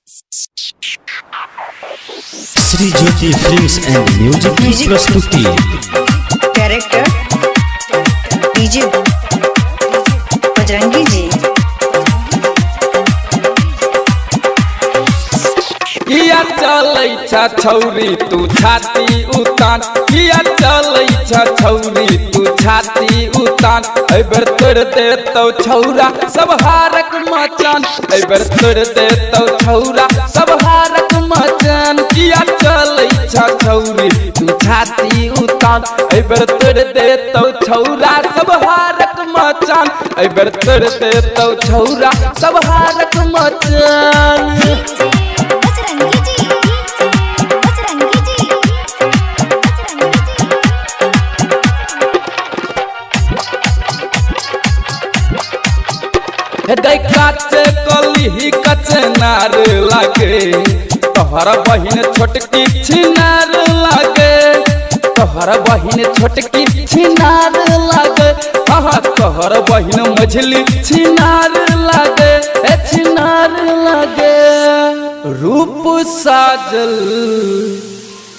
Shri Jyoti films and music की प्रस्तुति। Director DJ Bajrangi जी। किया चलै छ छौरी तू छाती उतान, किया चलै छ छौरी तू छाती उतान। एबर तोड़ देतौ छौरा सब हारक मचान, एबर तोड़ देतौ छौरा सब हारक मचान। किया चलै छ छौरी तू छाती उतान, एबर तोड़ देतौ छौरा सब हारक मचान, एबर तोड़ देतौ छौरा सब हारक मचान। काचे कली कचनार लागे, तोहर बहिन छोटकी छिनार लागे, तोहर बहिन छोटकी छिनार लागे। हाँ तोहर बहिन मझली छिनार लागे, छिनार लागे। रूप साजल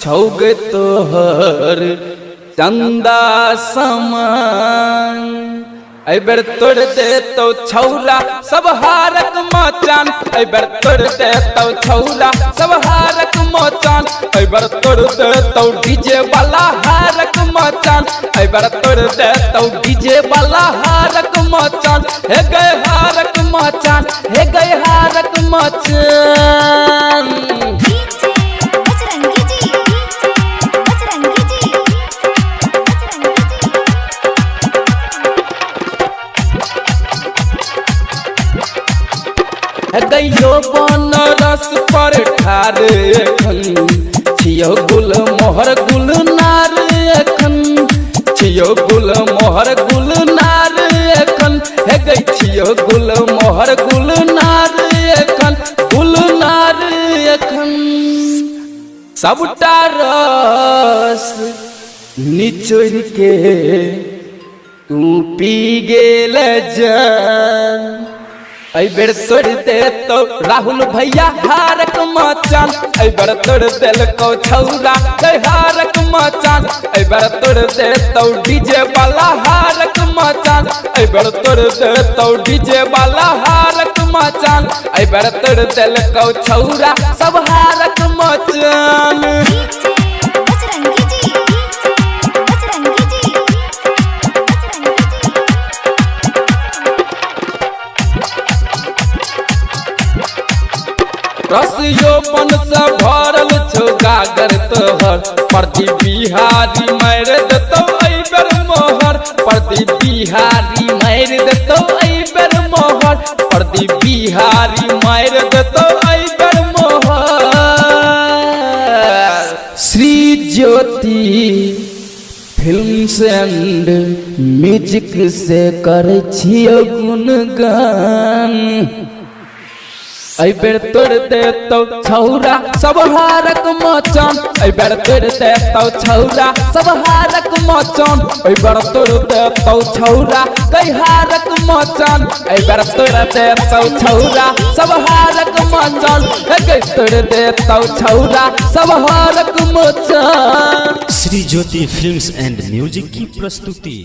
छौगे तोहर चंदा समान, एबर तोड़ देतौ छौरा सब हारक मचान, एबर तोड़ देतौ छौरा सब हारक मचान, एबर तोड़ देतौ डीजे वाला हारक मचान, एबर तोड़ देतौ डीजे वाला हारक मचान। हे गए हारक मचान, हे गए हारक मचान। गैलो बनरस पर ठार एखन छियो गुल मोहर गुल नार एखन, छियो गुल मोहर गुल नार एखन। हे गै छियो गुल मोहर गुल नार एखन, गुल नार एखन। सबटा रस निचोड़ के तू पी गेल जान, एबर तोड़ देतौ राहुल भैया हारक मचान, एबर तोड़ देलकौ छौरा हारक मचान, एबर तोड़ देतौ डीजे वाला हारक मचान, एबर तोड़ देतौ डीजे वाला हारक मचान, एबर तोड़ देलकौ छौरा सब हारक मचान। रसियोपन से भरल छौ गागर तोहर, प्रदीप बिहारी मार देतौ एबर मोहर, प्रदीप बिहारी मार देतौ एबर मोहर, प्रदीप बिहारी मार देतौ एबर मोहर। Shri Jyoti films and music से करै छियै गुणगान, एबर तोड़ देतौ छौरा सब हारक मचान, एबर तोड़ देतौ छौरा सब हारक मचान, एबर तोड़ देतौ छौरा कई हारक मचान, एबर तोड़ देतौ छौरा सब हारक मचान, तोड़ देतौ छौरा सब हारक मचान। Shri Jyoti films and music की प्रस्तुति।